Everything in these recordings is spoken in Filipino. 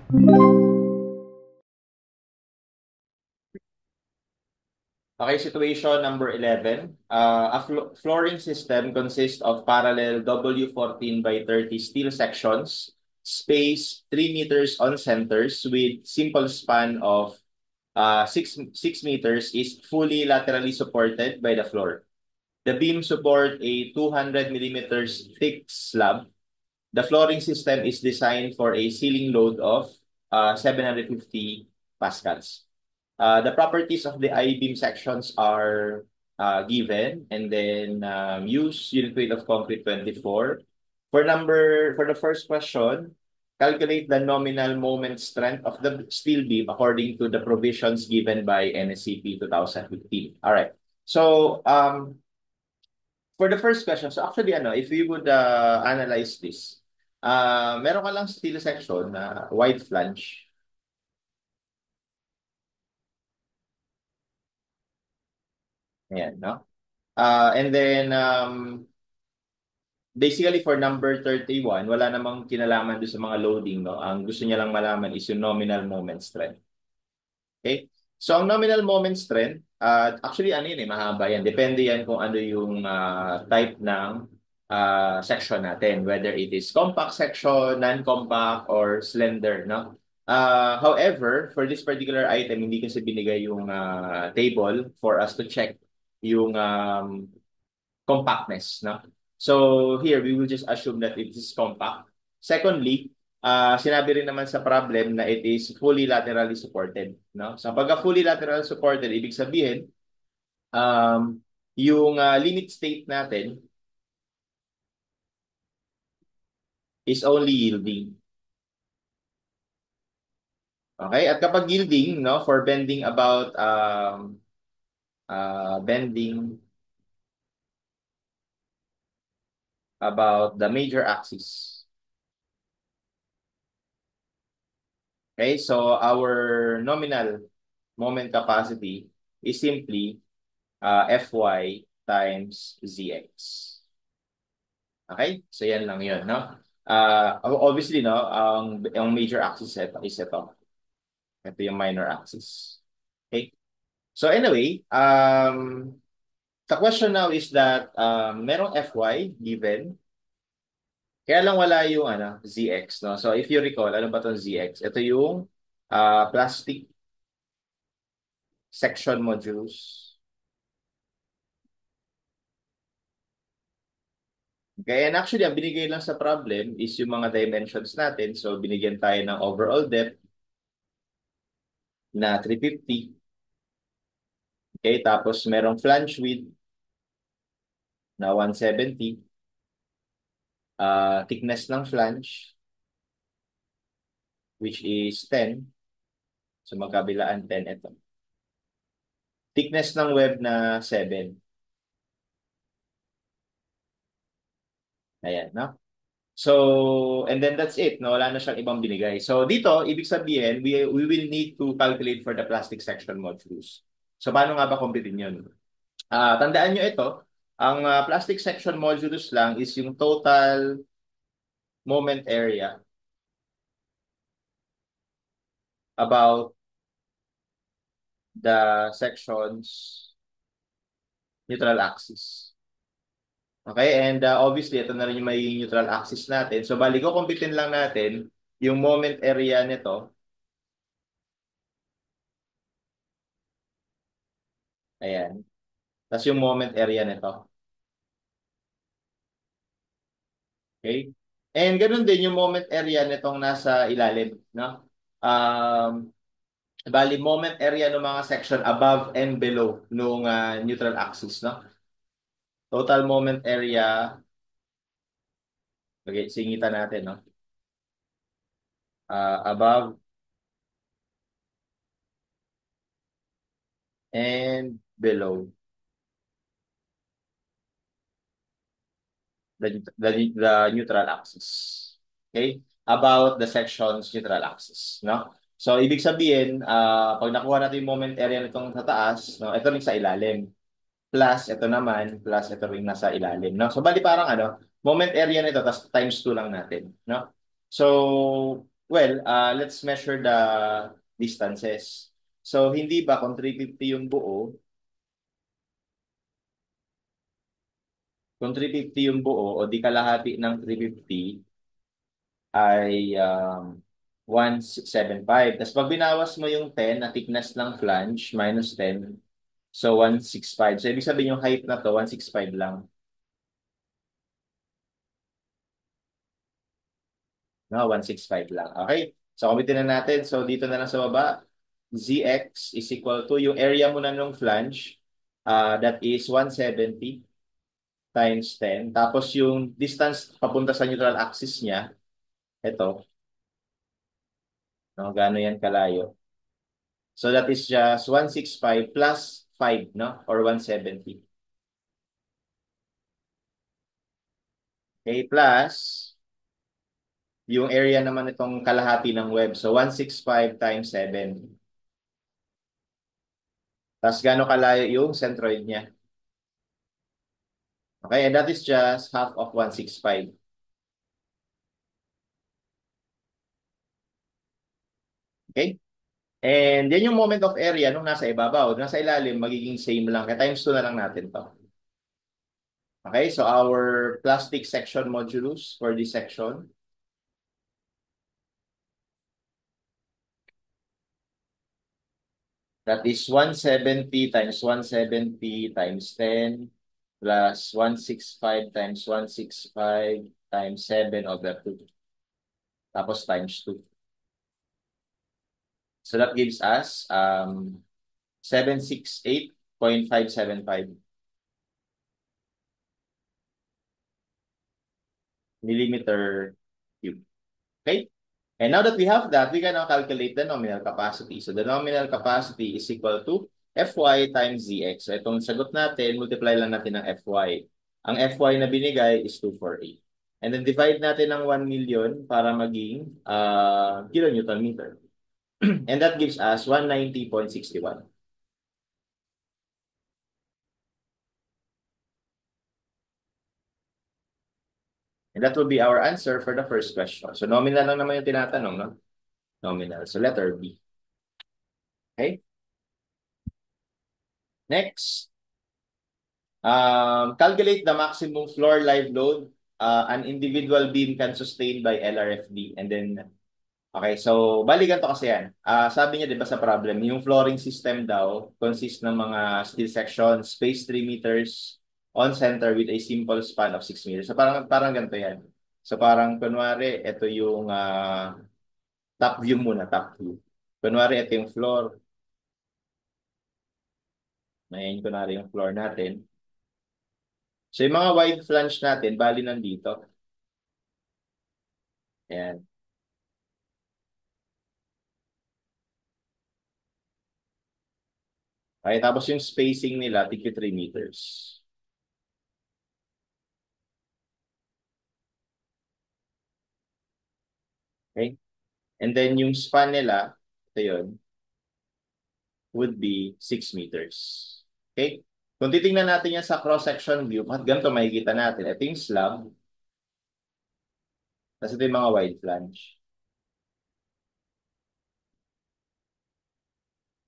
Okay, situation number 11. A flooring system consists of parallel W14 by 30 steel sections, space 3 meters on centers with simple span of 6 meters is fully laterally supported by the floor. The beam support a 200 millimeters thick slab. The flooring system is designed for a ceiling load of 750 pascals. The properties of the I-beam sections are given, and then use unit weight of concrete 24. For the first question, calculate the nominal moment strength of the steel beam according to the provisions given by NSCP 2015. All right. So for the first question, so actually if we would analyze this, meron ka lang steel section na wide flange. Ayan, no? And then basically for number 31, wala namang kinalaman doon sa mga loading, no? Ang gusto niya lang malaman is yung nominal moment strength. Okay? So ang nominal moment strength, actually ano yun mahaba yan. Depende yan kung ano yung type ng section natin, whether it is compact section, non-compact, or slender, no? However, for this particular item, hindi kasi binigay yung table for us to check yung compactness, no? So here, we will just assume that it is compact. Secondly, sinabi rin naman sa problem na it is fully laterally supported, no? So pagka fully lateral supported, ibig sabihin, yung limit state natin is only yielding. Okay? At kapag yielding, no, for bending about the major axis. Okay? So our nominal moment capacity is simply Fy times Zx. Okay? So yan lang yun, no? Obviously, no, ang major axis is ito. Ito yung minor axis. Okay? So anyway, the question now is that merong Fy given, kaya lang wala yung Zx, no? So if you recall, ano ba itong Zx? Ito yung plastic section modulus. Okay, and actually, ang binigay lang sa problem is yung mga dimensions natin. So, binigyan tayo ng overall depth na 350. Okay, tapos merong flange width na 170. Thickness ng flange, which is 10. So, magkabilaan 10 ito. Thickness ng web na 7. Ayan, no? So, and then that's it. No? Wala na siyang ibang binigay. So, dito, ibig sabihin, we will need to calculate for the plastic section modulus. So, paano nga ba kumpitin yun? Tandaan nyo ito, ang plastic section modulus lang is yung total moment area about the section's neutral axis. Okay, and obviously, ito na rin yung may neutral axis natin. So, bali ko, kumpitin lang natin yung moment area nito. Ayan. Tapos yung moment area nito. Okay? And ganun din yung moment area nitong nasa ilalim, no? Um, bali moment area ng mga section above and below nung neutral axis, no? Total moment area, okay, singitan natin, no? Above and below the neutral axis. Okay? About the section's neutral axis, no? So, ibig sabihin, pag nakuha natin yung moment area nitong sa taas, no, ito rin sa ilalim. Plus, ito naman, plus ito rin nasa ilalim, no? So, bali parang moment area nito, tapos times 2 lang natin, no? So, Well, let's measure the distances. So, hindi ba kung 350 yung buo, kung 350 yung buo o di kalahati ng 350 ay 1,675. Tapos pag binawas mo yung 10 na thickness ng flange minus 10, so 165. So, ibig sabihin yung height na to, 165 lang. No, 165 lang. Okay? So, computin na natin. So, dito na lang sa baba, Zx is equal to yung area muna ng flange, that is 170 times 10. Tapos yung distance papunta sa neutral axis niya, ito, no, gaano yan kalayo. So, that is just 165 plus 5, no? Or 170. Okay, plus yung area naman itong kalahati ng web. So, 165 times 7. Tapos gaano kalayo yung centroid niya. Okay, and that is just half of 165. Okay? And yan yung moment of area nung nasa ibabaw. Nasa ilalim, magiging same lang. Kaya times 2 na lang natin to. Okay, so our plastic section modulus for this section, that is 170 times 170 times 10 plus 165 times 165 times 7 over 2. Tapos times 2. So that gives us 768.575 millimeter cube. Okay? And now that we have that, we can now calculate the nominal capacity. So the nominal capacity is equal to Fy times Zx. So itong sagot natin, multiply lang natin ng Fy. Ang Fy na binigay is 248. And then divide natin ng 1 million para maging kilonewton meter. And that gives us 190.61. And that will be our answer for the first question. So nominal lang naman yung tinatanong, no? Nominal. So letter B. Okay? Next. Calculate the maximum floor live load an individual beam can sustain by LRFD. And then, okay, so balikan to kasi yan. Sabi niya, di ba sa problem, yung flooring system daw consists ng mga steel sections, space 3 meters on center with a simple span of 6 meters. So parang ganito yan. So parang kunwari, ito yung top view muna, top view. Kunwari, ito yung floor. Ayan, kunwari yung floor natin. So yung mga wide flange natin, bali nandito. Ayan. Okay, tapos yung spacing nila, tigpi 3 meters. Okay? And then yung span nila, ito yun, would be 6 meters. Okay? Kung titingnan natin yan sa cross-section view, at ganito makikita natin. Ito yung slab, tapos ito yung mga wide flange.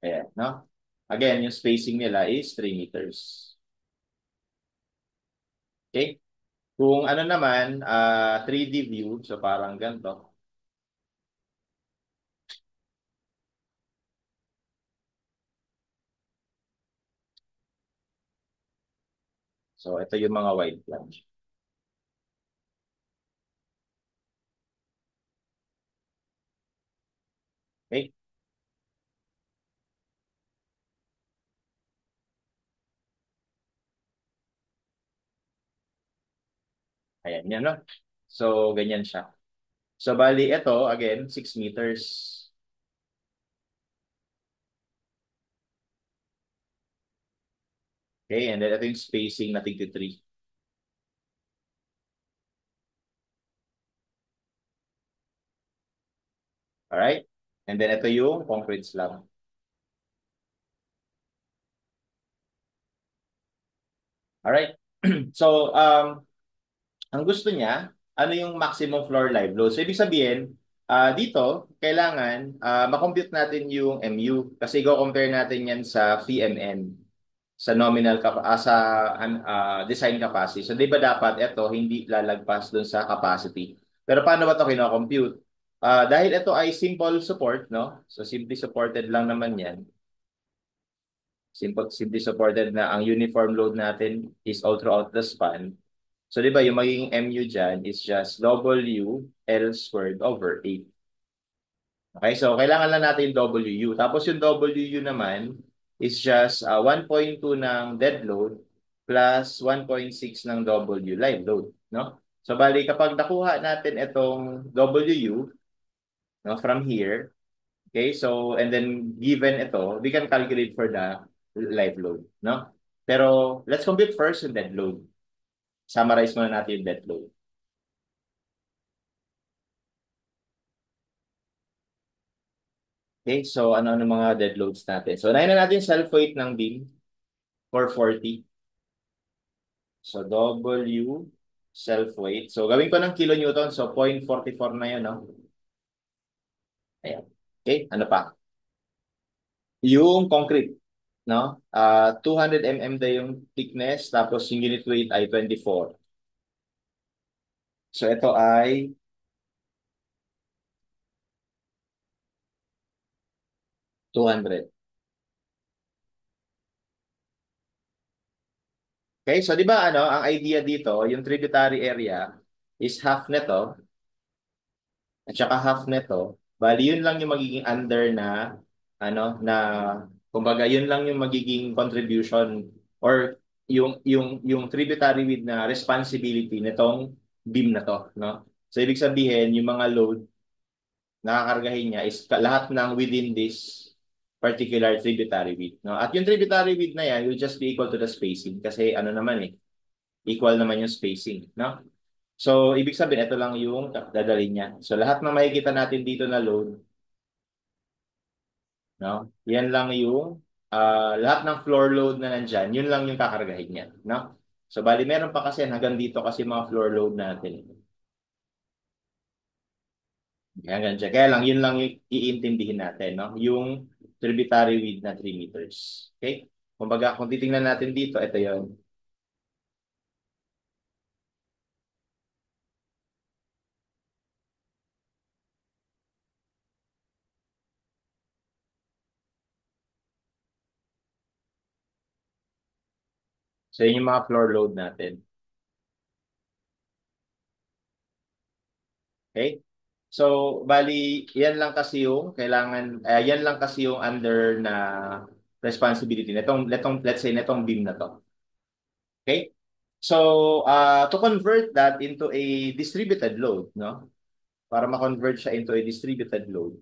Ayan, no? Again, yung spacing nila is 3 meters. Okay? Kung ano naman, 3D view, so parang ganito. So, ito yung mga wide flange. Okay? Ayan, yan, no? So, ganyan siya. So, bali, ito, again, 6 meters. Okay, and then ito yung spacing na tig 3. Alright? And then ito yung concrete slab. Alright? So, ang gusto niya, ano yung maximum floor live load? So, ibig sabihin, Dito, kailangan makompute natin yung MU kasi go-compare natin yan sa VMN sa nominal sa design capacity. So, di ba dapat ito hindi lalagpas dun sa capacity? Pero paano ba ito kino-compute? Dahil ito ay simple support, no? So, simply supported lang naman yan. Simply supported na ang uniform load natin is all throughout the span. So, di ba, yung magiging MU dyan is just W L squared over 8. Okay, so kailangan lang natin yung WU. Tapos yung WU naman is just 1.2 ng dead load plus 1.6 ng W live load, no? So bali kapag nakuha natin itong WU, no, from here, okay? So and then given ito, we can calculate for the live load, no? Pero let's compute first yung dead load. Summarize muna natin yung dead load. Okay, so ano-ano mga dead loads natin? So unahin na natin yung self-weight ng beam for 40. So, W self-weight. So, gawin ko ng kilonewton. So, 0.44 na yun, no? Ayan. Okay, ano pa? Yung concrete, no? 200 mm na yung thickness, tapos yung unit weight ay 24. So, ito ay 200. Okay, so di ba ano, ang idea dito, yung tributary area is half nito at saka half nito. Bali, yun lang yung magiging under na ano na kumbaga yun lang yung magiging contribution or yung tributary with na responsibility nitong beam na to, no? So ibig sabihin yung mga load nakakargahin niya is lahat ng within this particular tributary width, no? At yung tributary width na yan will just be equal to the spacing kasi ano naman equal naman yung spacing, no? So ibig sabihin ito lang yung dadalhin niya. So lahat ng makikita natin dito na load, no? Yan lang yung lahat ng floor load na nandyan, yun lang yung kakargahin niya, no? So bali meron pa kasi hanggang dito kasi mga floor load natin. Hanggang dyan. Kaya lang, yun lang yung iintindihin natin, no? Yung tributary width na 3 meters. Okay? Kumbaga, kung titingnan natin dito, ito yon. So, yun yung mga floor load natin. Okay? So, bali, yan lang kasi yung kailangan, yan lang kasi yung under na responsibility let's say, netong beam na to. Okay? So, to convert that into a distributed load, no? Para ma-convert siya into a distributed load,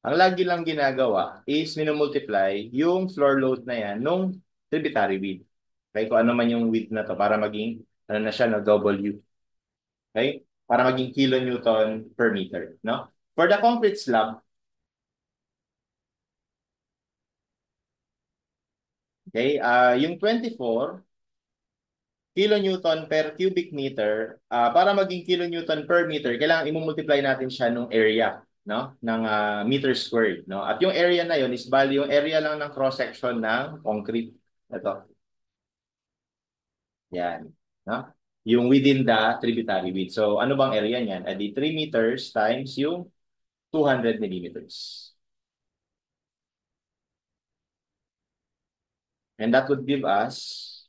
ang lagi lang ginagawa is minumultiply yung floor load na yan nung tributary width. Okay? Kung ano man yung width na to para maging, ano na siya, no? W. Okay? Para maging kilonewton per meter, no? For the concrete slab, okay, yung 24 kilonewton per cubic meter, para maging kilonewton per meter, kailangan i-multiply natin siya nung area, no? Ng meter squared, no? At yung area na yon is bali yung area lang ng cross section ng concrete. Ito. Yan, no? Yung within the tributary width. So ano bang area niyan? Edi 3 meters times yung 200 millimeters. And that would give us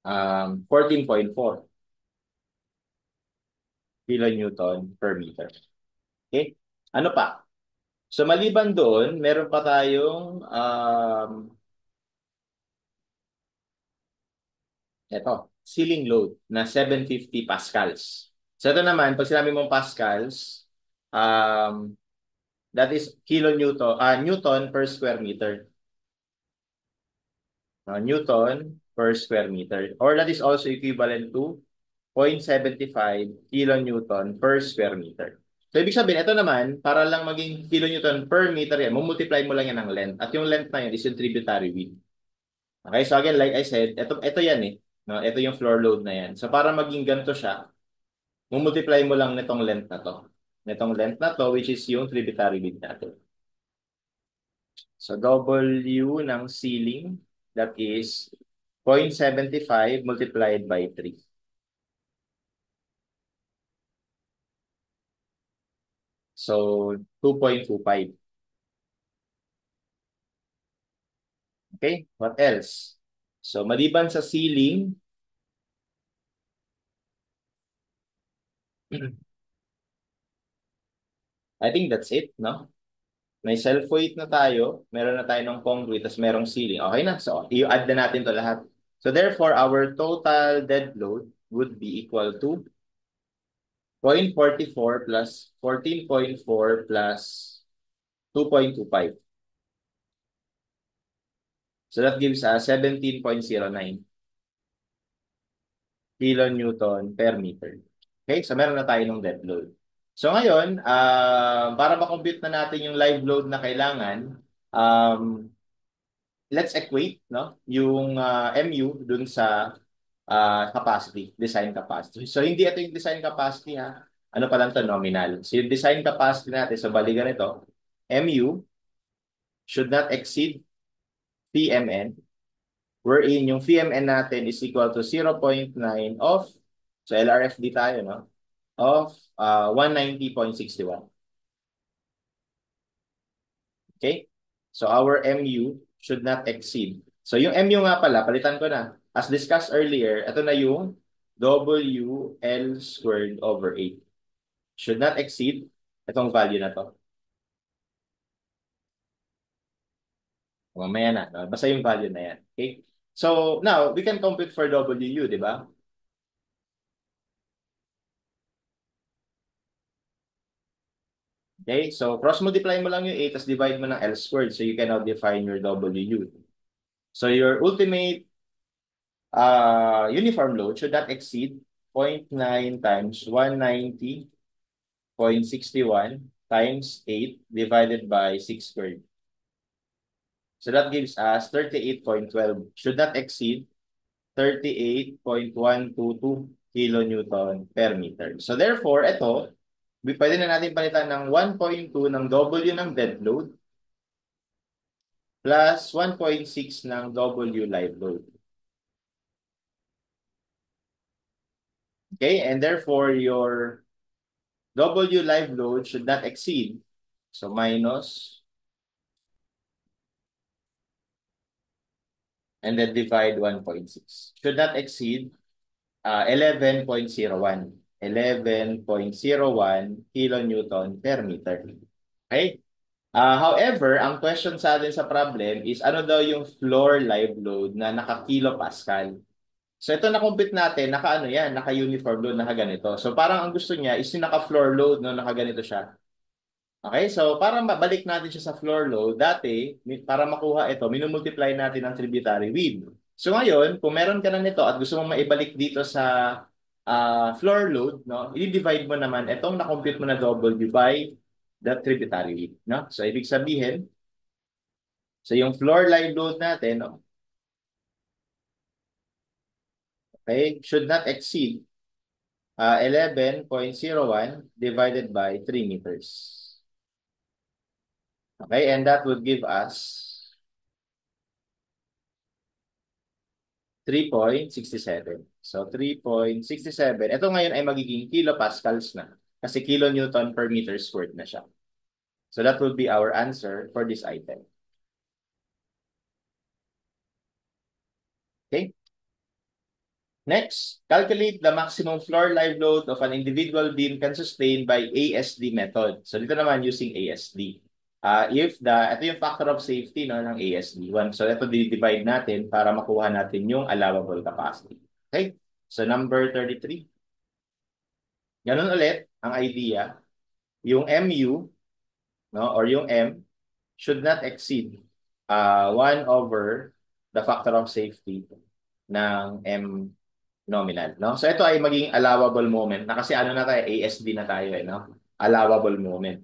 14.4 kilonewton per meter. Okay? Ano pa? So maliban doon, meron pa tayong ceiling load na 750 pascals. So ito naman, pag sinabi mong pascals, um, that is Newton per square meter. Newton per square meter. Or that is also equivalent to 0.75 kilonewton per square meter. So, ibig sabihin, ito naman, para lang maging kilonewton per meter yan, multiply mo lang yan ng length. At yung length na yan is yung tributary width. Okay, so again, like I said, ito yan eh. No? Ito yung floor load na yan. So para maging ganito siya, mumultiply mo lang nitong length na to. Nitong length na to, which is yung tributary width natin. So W ng ceiling, that is 0.75 multiplied by 3. So 2.25. Okay, what else? So maliban sa ceiling, I think that's it, no? May self-weight na tayo, meron na tayo ng concrete, tapos merong ceiling. Okay na, so i-add na natin to lahat. So therefore, our total dead load would be equal to 0.44 plus 14.4 plus 2.25. So that gives us 17.09 kilonewton per meter. Okay, so meron na tayo ng dead load. So ngayon, para ma-compute na natin yung live load na kailangan, let's equate no, yung MU dun sa capacity, design capacity. So hindi ito yung design capacity ha. Ano pa lang to, nominal. So yung design capacity natin, so balikan ito, MU should not exceed PMN, wherein yung PMN natin is equal to 0.9 of, so LRFD tayo, no? Of 190.61. Okay? So our MU should not exceed. So yung MU nga pala, palitan ko na. As discussed earlier, ito na yung WL squared over 8. Should not exceed itong value na to. Mamaya na. No? Basta yung value na yan. Okay? So now, we can compute for WU, di ba? Okay? So cross-multiply mo lang yung 8 tapos divide mo ng L squared so you can now define your WU. So your ultimate uniform load should not exceed 0.9 times 190.61 times 8 divided by 6 squared. So that gives us 38.12. Should not exceed 38.122 kilonewton per meter. So therefore, ito, pwede na natin palitan ng 1.2 ng W ng dead load plus 1.6 ng W live load. Okay, and therefore your W live load should not exceed, so minus, and then divide 1.6. Should not exceed 11.01. 11.01 kilonewton per meter. Okay? However, ang question sa atin sa problem is ano daw yung floor live load na naka-kilopascal. So ito na-compute natin, naka-ano yan, naka-uniform load, naka-ganito. So parang ang gusto niya is yung naka-floor load, no, naka-ganito siya. Okay, so para mabalik natin siya sa floor load, dati, para makuha ito, minumultiply natin ang tributary width. So ngayon, kung meron ka na nito at gusto mong maibalik dito sa floor load, no, i-divide mo naman itong na-compute mo na W by the tributary width. No? So ibig sabihin, so yung floor live load natin, no, okay, should not exceed 11.01 divided by 3 meters. Okay, and that would give us 3.67. So 3.67. Ito ngayon ay magiging kilopascals na kasi kilonewton per meter squared na siya. So that would be our answer for this item. Okay? Next, calculate the maximum floor live load of an individual beam can sustain by ASD method. So dito naman using ASD. Ito yung factor of safety no, ng ASD. So ito divide natin para makuha natin yung allowable capacity. Okay? So number 33. Ganun ulit ang idea. Yung MU no, or yung M should not exceed 1 over the factor of safety ng M nominal, no? So ito ay maging allowable moment na kasi ano na tayo, ASD na tayo eh, no? Allowable moment.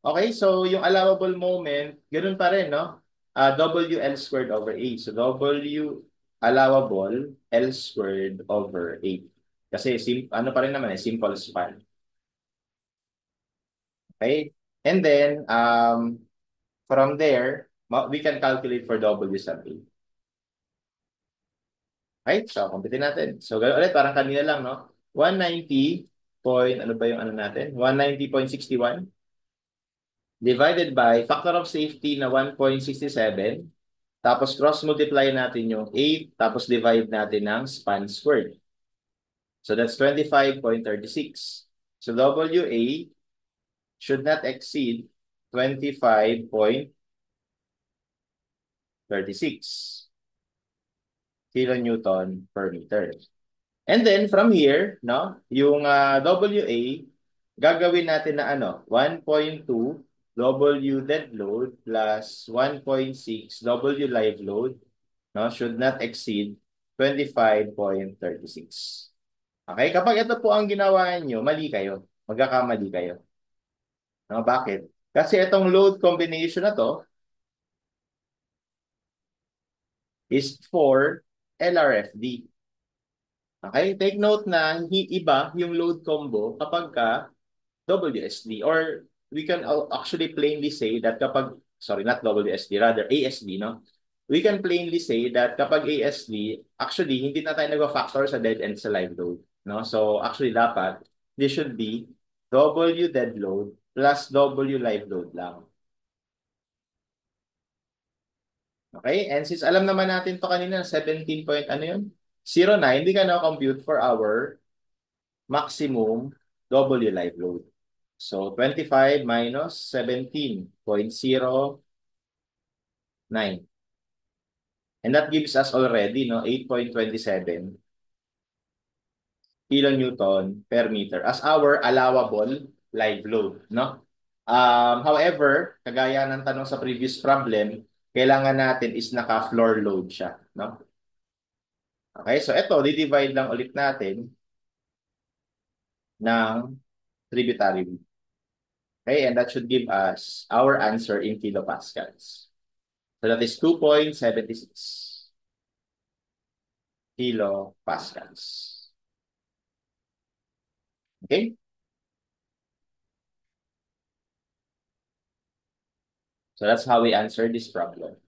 Okay, so yung allowable moment, ganoon pa rin, no? WL squared over A. So W allowable L squared over 8. Kasi ano pa rin naman simple span. Okay? And then, from there, we can calculate for W sub A. Right? So, kumpitin natin. So, gano'n ulit, parang kanina lang, no? 190 point, ano ba yung ano natin? 190.61 divided by factor of safety na 1.67. Tapos, cross-multiply natin yung 8, tapos divide natin ng span squared. So, that's 25.36. So, WA should not exceed 25.36 kilonewton per meter. And then from here, no, yung WA, gagawin natin na ano, 1.2 W dead load plus 1.6 W live load, no, should not exceed 25.36. Okay, kapag ito po ang ginawa niyo, mali kayo. Magkakamali kayo. No, bakit? Kasi itong load combination na to is for LRFD. Okay, take note na iba yung load combo kapag ka WSD, or we can actually plainly say that kapag, sorry, not WSD, rather ASD, no? We can plainly say that kapag ASD, actually, hindi na tayo nag-factor sa dead end sa live load, no? So, actually, dapat, this should be W dead load plus W live load lang. Okay? And since alam naman natin to kanina, 17 point, ano yun? 09, we can now compute for our maximum W live load. So, 25 minus 17.09. And that gives us already, no, 8.27 kilonewton per meter as our allowable live load, no? However, kagaya ng tanong sa previous problem, kailangan natin is naka-floor load siya, no? Okay, so ito, di-divide lang ulit natin ng tributary. Okay, and that should give us our answer in kilopascals. So that is 2.76 kilopascals. Okay? So that's how we answer this problem.